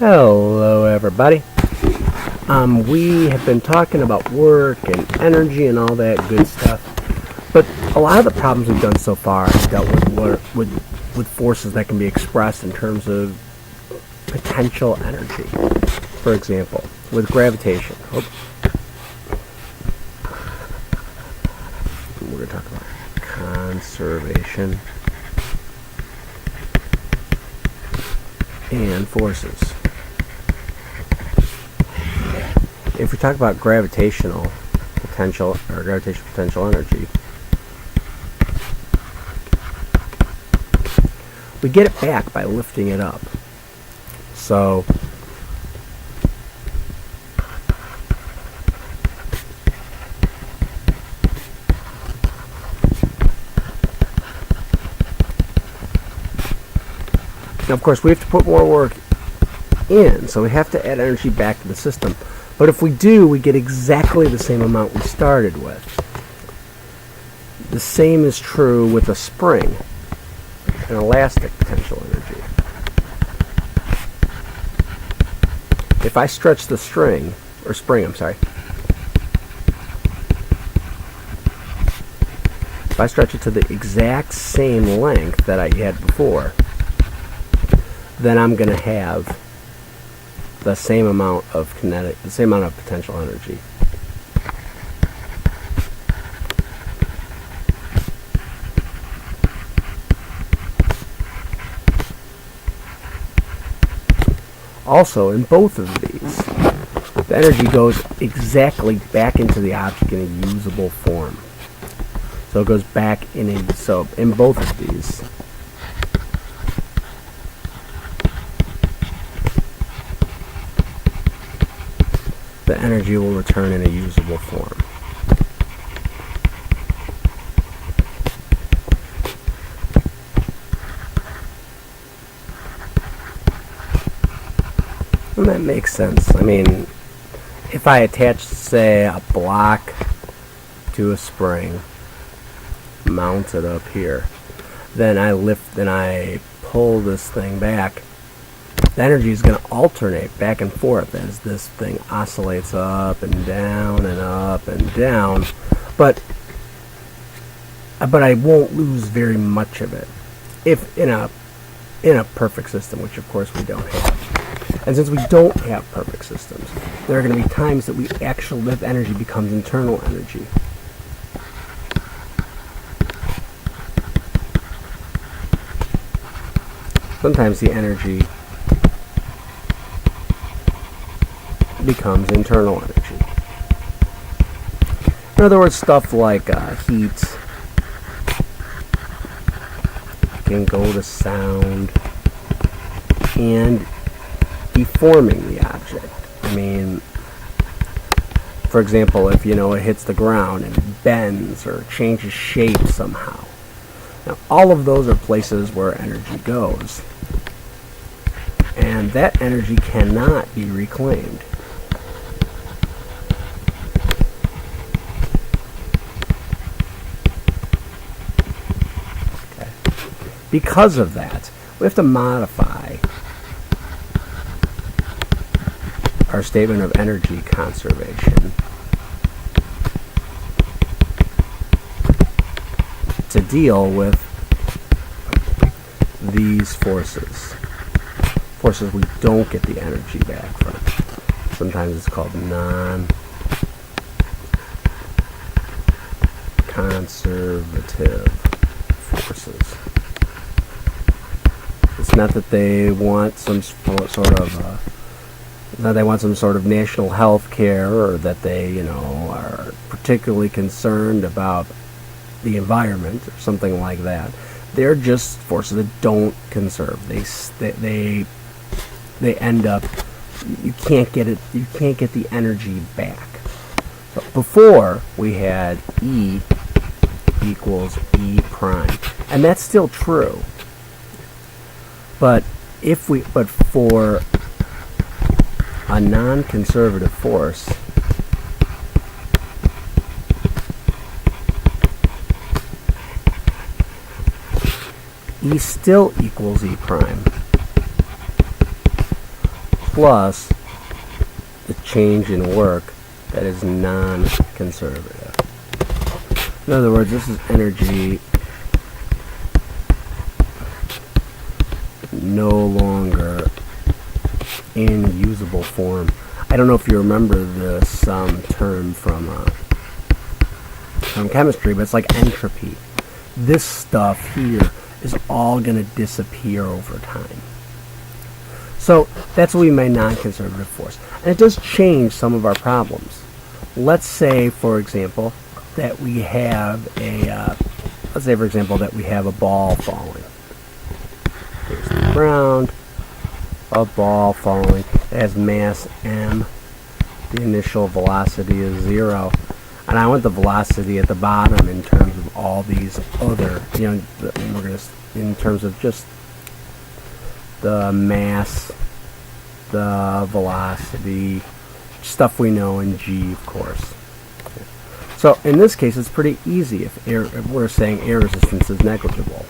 Hello, everybody. We have been talking about work and energy and all that good stuff, but a lot of the problems we've done so far have dealt with forces that can be expressed in terms of potential energy. For example, with gravitation. We're going to talk about conservation and forces. If we talk about gravitational potential or gravitational potential energy, we get it back by lifting it up. So now, of course, we have to put more work in, so we have to add energy back to the system. But if we do, we get exactly the same amount we started with. The same is true with a spring, an elastic potential energy. If I stretch the spring, if I stretch it to the exact same length that I had before, then I'm going to have the same amount of potential energy. Also, in both of these, the energy goes exactly back into the object in a usable form. So it goes back in both of these, the energy will return in a usable form. And that makes sense. I mean, if I attach, say, a block to a spring, mount it up here, then I pull this thing back, the energy is going to alternate back and forth as this thing oscillates up and down and up and down, but I won't lose very much of it if in a perfect system, which of course we don't have. And since we don't have perfect systems, there are going to be times that that energy becomes internal energy. Sometimes the energy becomes internal energy. In other words, stuff like heat can go to sound and deforming the object. I mean, for example, if it hits the ground and it bends or changes shape somehow. Now, all of those are places where energy goes, and that energy cannot be reclaimed. Okay. Because of that, we have to modify our statement of energy conservation to deal with these forces we don't get the energy back from. Sometimes it's called non-conservative forces. It's not that they want some sort of national health care, or that they, are particularly concerned about the environment or something like that. They're just forces that don't conserve. They end up, you can't get the energy back. So before we had E equals E prime, and that's still true. But for a non-conservative force, E still equals E prime plus the change in work that is non-conservative. In other words, this is energy no longer in usable form. I don't know if you remember this term from chemistry, but it's like entropy. This stuff here is all going to disappear over time. So that's what we mean by non-conservative force. And it does change some of our problems. Let's say, for example, that we have a ball falling. Here's the ground, a ball falling. It has mass m. The initial velocity is 0. And I want the velocity at the bottom in terms of all these other, in terms of just the mass, the velocity, stuff we know in g, of course. So in this case, it's pretty easy if we're saying air resistance is negligible.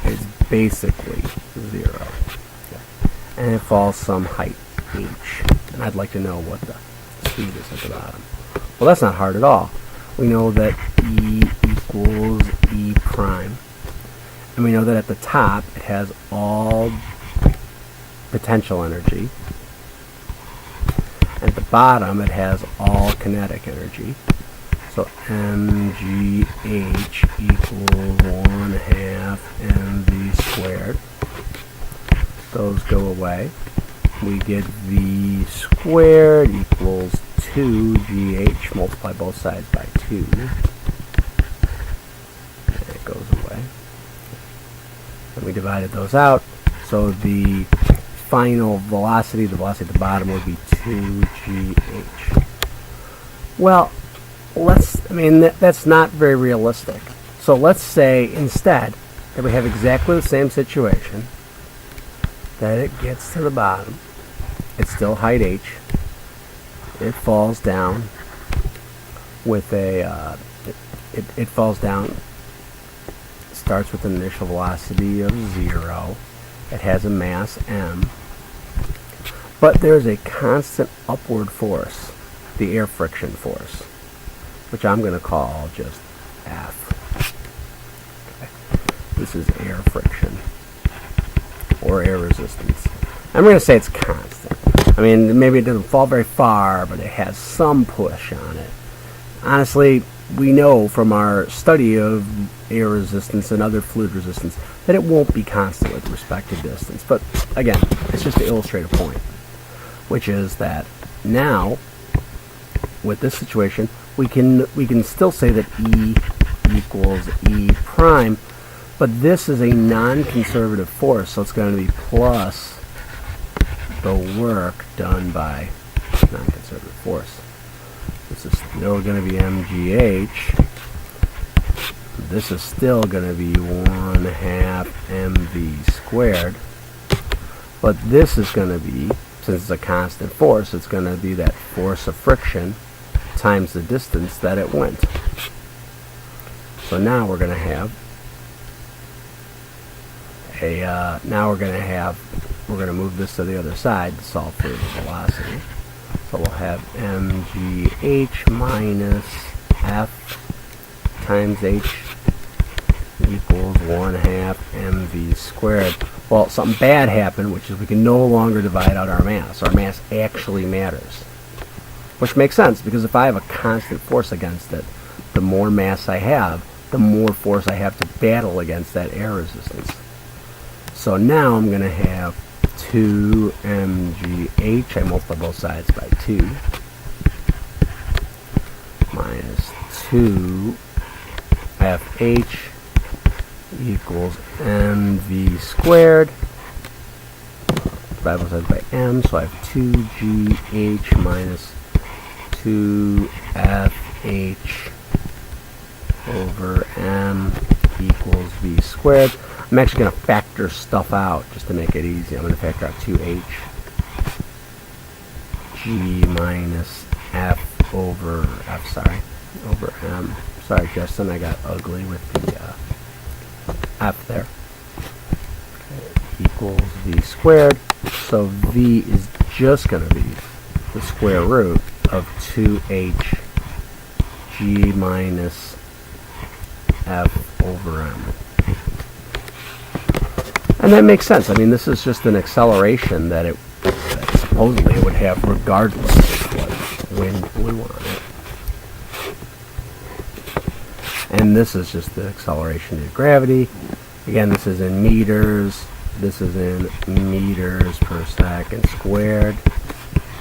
It's basically 0. And it falls some height, h. And I'd like to know what the speed is at the bottom. Well, that's not hard at all. We know that E equals E prime. And we know that at the top, it has all potential energy. At the bottom, it has all kinetic energy. So mgh equals 1/2 mv squared. Those go away. We get v squared equals 2gh. Multiply both sides by 2. And it goes away. And we divided those out. So the final velocity, the velocity at the bottom, would be 2gh. Well, that's not very realistic. So let's say instead that we have exactly the same situation, that it gets to the bottom. It's still height h. It falls down with a, it falls down, starts with an initial velocity of 0. It has a mass m. But there's a constant upward force, the air friction force, which I'm going to call just F. Okay. This is air friction, or air resistance. I'm going to say it's constant. I mean, maybe it doesn't fall very far, but it has some push on it. Honestly, we know from our study of air resistance and other fluid resistance that it won't be constant with respect to distance. But again, it's just to illustrate a point, which is that now, with this situation, we can still say that E equals E prime, but this is a non-conservative force, so it's going to be plus the work done by non-conservative force. This is still going to be mgh. This is still going to be 1/2 mv squared. But this is going to be, since it's a constant force, it's going to be that force of friction times the distance that it went. So now we're going to have we're going to move this to the other side to solve for the velocity. So we'll have mgh minus f times h equals 1/2 mv squared. Well, something bad happened, which is we can no longer divide out our mass. Our mass actually matters. Which makes sense, because if I have a constant force against it, the more mass I have, the more force I have to battle against that air resistance. So now I'm going to have 2 mgh, I multiply both sides by 2, minus 2 fh equals mv squared, divide both sides by m, so I have 2gh minus 2fh over m equals v squared. I'm actually going to factor stuff out just to make it easy. I'm going to factor out 2h g minus f over over m. Sorry, Justin, I got ugly with the f there. Okay, equals v squared. So v is just going to be the square root of 2h g minus f over m. And that makes sense. I mean, this is just an acceleration that supposedly it would have regardless of what wind blew on it. And this is just the acceleration due to gravity. Again, this is in meters. This is in meters per second squared.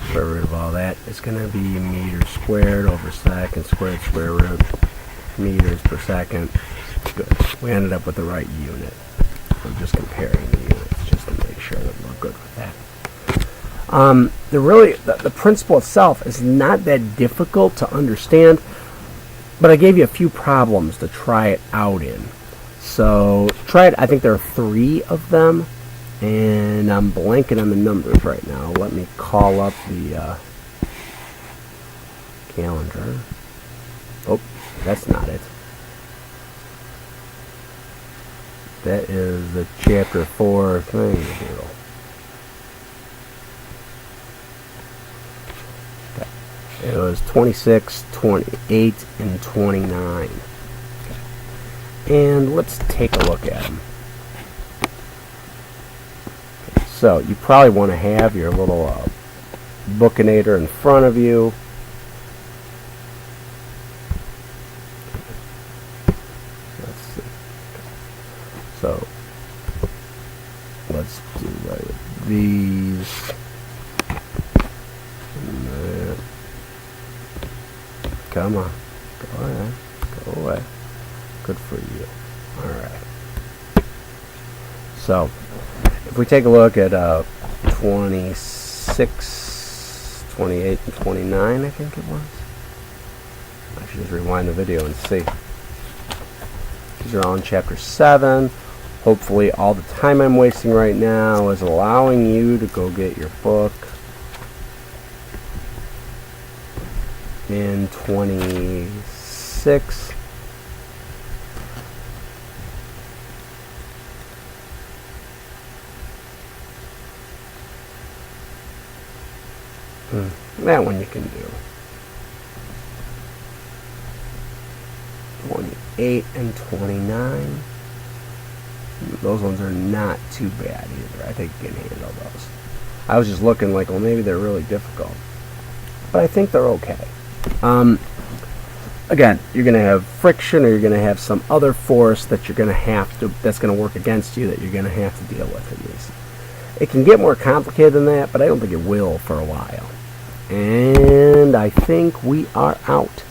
Square root of all that is going to be meters squared over second squared square root meters per second. Good. We ended up with the right unit. I'm just comparing the units just to make sure that we're good with that. The principle itself is not that difficult to understand, but I gave you a few problems to try it out in. So try it. I think there are 3 of them, and I'm blanking on the numbers right now. Let me call up the calendar. Oh, that's not it. That is the chapter 4 thing. It was 26, 28, and 29. And let's take a look at them. So you probably want to have your little bookinator in front of you. Let's see. So let's do these. Come on. Go ahead. Go away. Good for you. Alright. So, if we take a look at 26, 28, and 29, I think it was. I should just rewind the video and see. These are all in chapter 7. Hopefully all the time I'm wasting right now is allowing you to go get your book. In 26. That one you can do. 28 and 29. Those ones are not too bad either. I think you can handle those. I was just looking like, well, maybe they're really difficult. But I think they're okay. Again, you're going to have friction, or you're going to have some other force that you're going to have to, that's going to work against you, that you're going to have to deal with in these. It can get more complicated than that, but I don't think it will for a while. And I think we are out.